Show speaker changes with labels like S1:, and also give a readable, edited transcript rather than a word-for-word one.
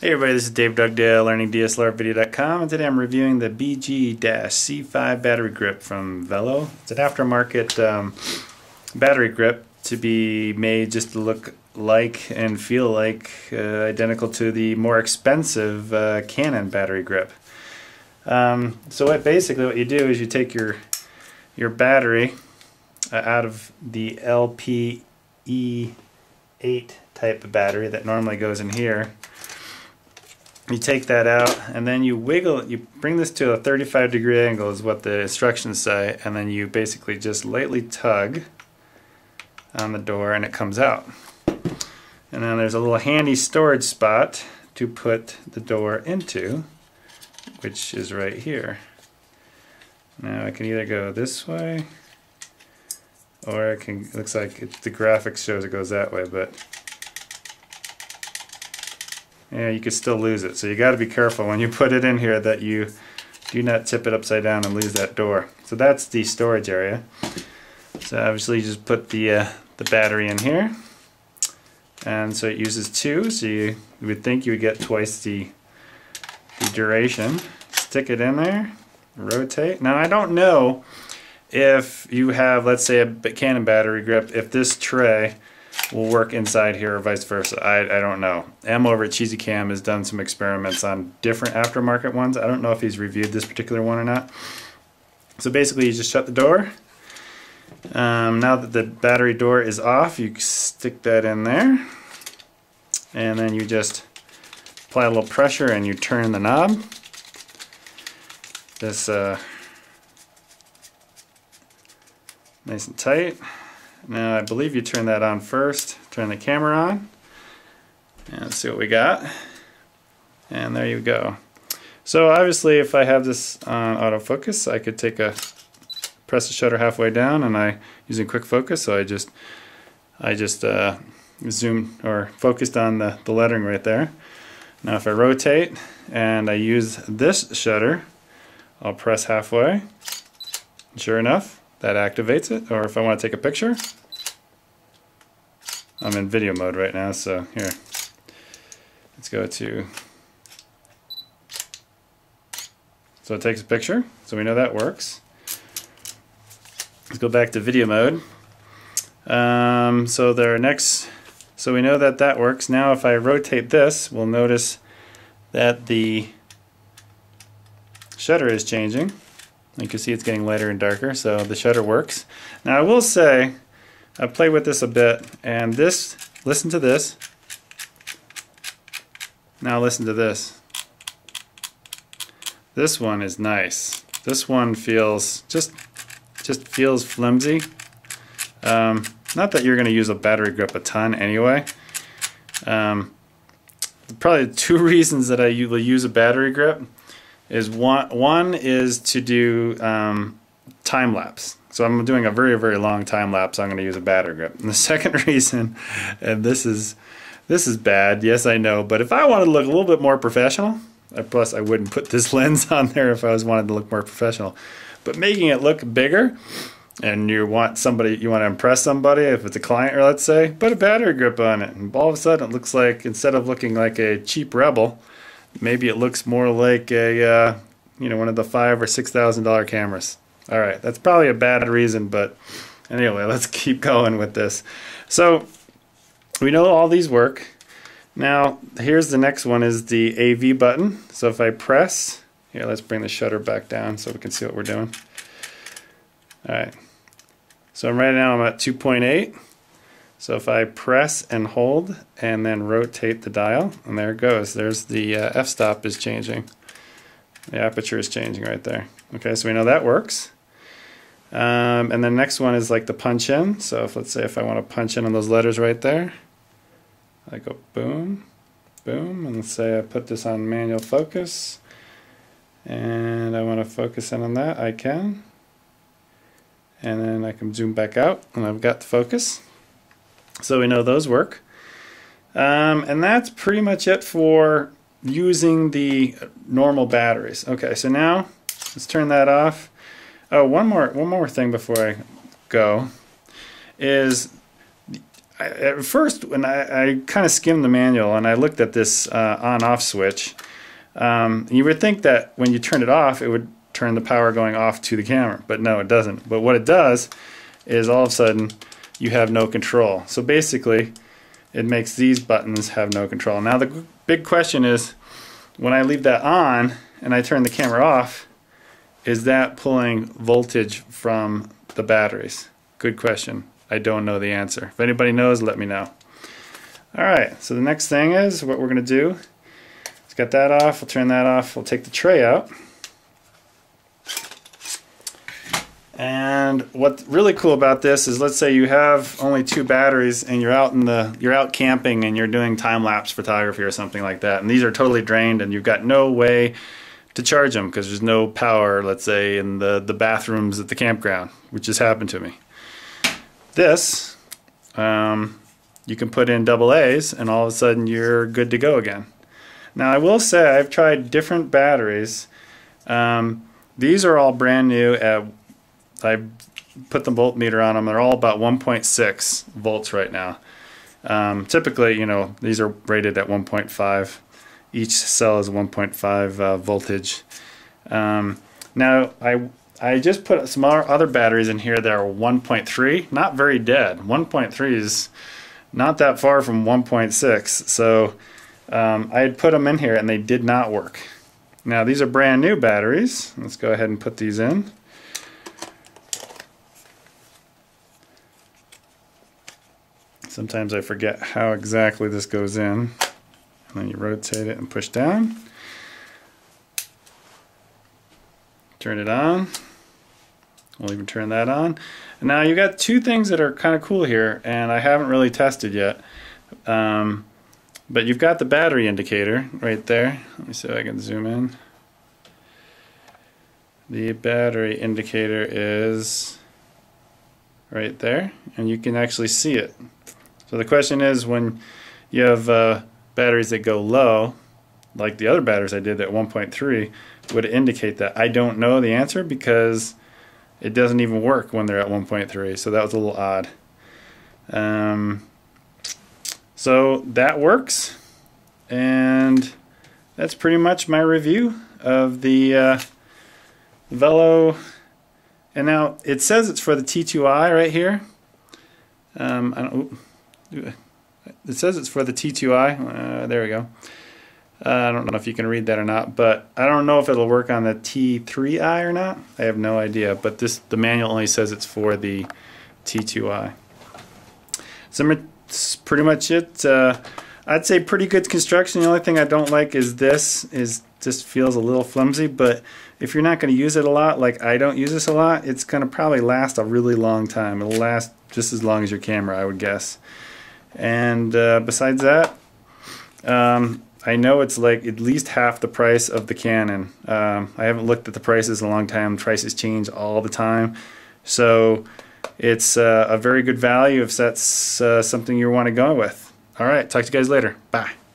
S1: Hey everybody, this is Dave Dugdale, learningdslrvideo.com, and today I'm reviewing the BG-C5 battery grip from Vello. It's an aftermarket battery grip to be made just to look like and feel like identical to the more expensive Canon battery grip. So basically what you do is you take your battery out of the LPE8 type of battery that normally goes in here. You take that out and then you wiggle it, you bring this to a 35-degree angle is what the instructions say, and then you basically just lightly tug on the door and it comes out. And then there's a little handy storage spot to put the door into, which is right here. Now I can either go this way or I can, it looks like the graphics shows it goes that way, but yeah, you could still lose it. So you got to be careful when you put it in here that you do not tip it upside down and lose that door. So that's the storage area. So obviously you just put the battery in here, and so it uses 2. So you would think you would get twice the duration. Stick it in there, rotate. Now I don't know if you have, let's say, a Canon battery grip, if this tray will work inside here or vice versa. I don't know. M over at Cheesy Cam has done some experiments on different aftermarket ones. I don't know if he's reviewed this particular one or not. So basically you just shut the door. Now that the battery door is off, you stick that in there and then you just apply a little pressure and you turn the knob. This nice and tight. Now I believe you turn that on first, turn the camera on, and let's see what we got. And there you go. So obviously if I have this on autofocus, I could press the shutter halfway down, and using quick focus, so I just zoomed or focused on the lettering right there. Now if I rotate and I use this shutter, I'll press halfway. Sure enough, that activates it. Or if I want to take a picture, I'm in video mode right now, so here, let's go to, so it takes a picture, so we know that works. Let's go back to video mode. So we know that works. Now if I rotate this, we'll notice that the shutter is changing. You can see it's getting lighter and darker, so the shutter works. Now I will say, I've played with this a bit, and this, listen to this. Now listen to this. This one is nice. This one feels, just feels flimsy. Not that you're going to use a battery grip a ton anyway. Probably 2 reasons that I will use a battery grip is one is to do time lapse. So I'm doing a very, very long time lapse. I'm going to use a battery grip. And the second reason, and this is bad, yes I know, but if I wanted to look a little bit more professional, plus I wouldn't put this lens on there if I wanted to look more professional, but making it look bigger, and you want to impress somebody, if it's a client, or let's say, put a battery grip on it, and all of a sudden it looks like, instead of looking like a cheap Rebel, maybe it looks more like a one of the $5,000 or $6,000 cameras. All right, that's probably a bad reason, but anyway, let's keep going with this. So we know all these work. Now here's the next one, is the AV button. So if I press here, let's bring the shutter back down so we can see what we're doing. All right, so right now I'm at 2.8. So if I press and hold and then rotate the dial, and there it goes. There's the f-stop is changing. The aperture is changing right there. Okay, so we know that works. And the next one is like the punch in. So let's say if I want to punch in on those letters right there, I go boom, boom, and let's say I put this on manual focus, and I want to focus in on that, I can. And then I can zoom back out, and I've got the focus. So we know those work. And that's pretty much it for using the normal batteries. Okay, so now let's turn that off. Oh, one more thing before I go is at first, when I kind of skimmed the manual and I looked at this on-off switch, you would think that when you turn it off, it would turn the power going off to the camera, but no, it doesn't. But what it does is all of a sudden you have no control. So basically, it makes these buttons have no control. Now the big question is, when I leave that on and I turn the camera off, is that pulling voltage from the batteries? Good question. I don't know the answer. If anybody knows, let me know. Alright, so the next thing is what we're going to do. Let's get that off, we'll turn that off, we'll take the tray out. And what's really cool about this is, let's say you have only 2 batteries and you're out camping and you're doing time-lapse photography or something like that, and these are totally drained and you've got no way to charge them because there's no power, let's say, in the bathrooms at the campground, which has happened to me. This, you can put in AA's and all of a sudden you're good to go again. Now I will say I've tried different batteries. These are all brand new. I put the voltmeter on them. They're all about 1.6 volts right now. Typically, you know, these are rated at 1.5. Each cell is 1.5 voltage. Now I just put some other batteries in here that are 1.3, not very dead. 1.3 is not that far from 1.6, so I had put them in here and they did not work. Now these are brand new batteries. Let's go ahead and put these in. Sometimes I forget how exactly this goes in. And then you rotate it and push down. Turn it on. We'll even turn that on. And now you got 2 things that are kind of cool here, and I haven't really tested yet. But you've got the battery indicator right there. Let me see if I can zoom in. The battery indicator is right there, and you can actually see it. So the question is, when you have batteries that go low, like the other batteries I did at 1.3, would it indicate that? I don't know the answer because it doesn't even work when they're at 1.3, so that was a little odd. So that works, and that's pretty much my review of the Vello. And now it says it's for the T2i right here. It says it's for the T2i. There we go. I don't know if you can read that or not, but I don't know if it'll work on the T3i or not. I have no idea, but the manual only says it's for the T2i. So that's pretty much it. I'd say pretty good construction. The only thing I don't like is just feels a little flimsy, but if you're not going to use it a lot, like I don't use this a lot, it's going to probably last a really long time. It'll last just as long as your camera, I would guess. And besides that, I know it's like at least half the price of the Canon. I haven't looked at the prices in a long time. Prices change all the time. So it's a very good value if that's something you want to go with. Alright, talk to you guys later. Bye.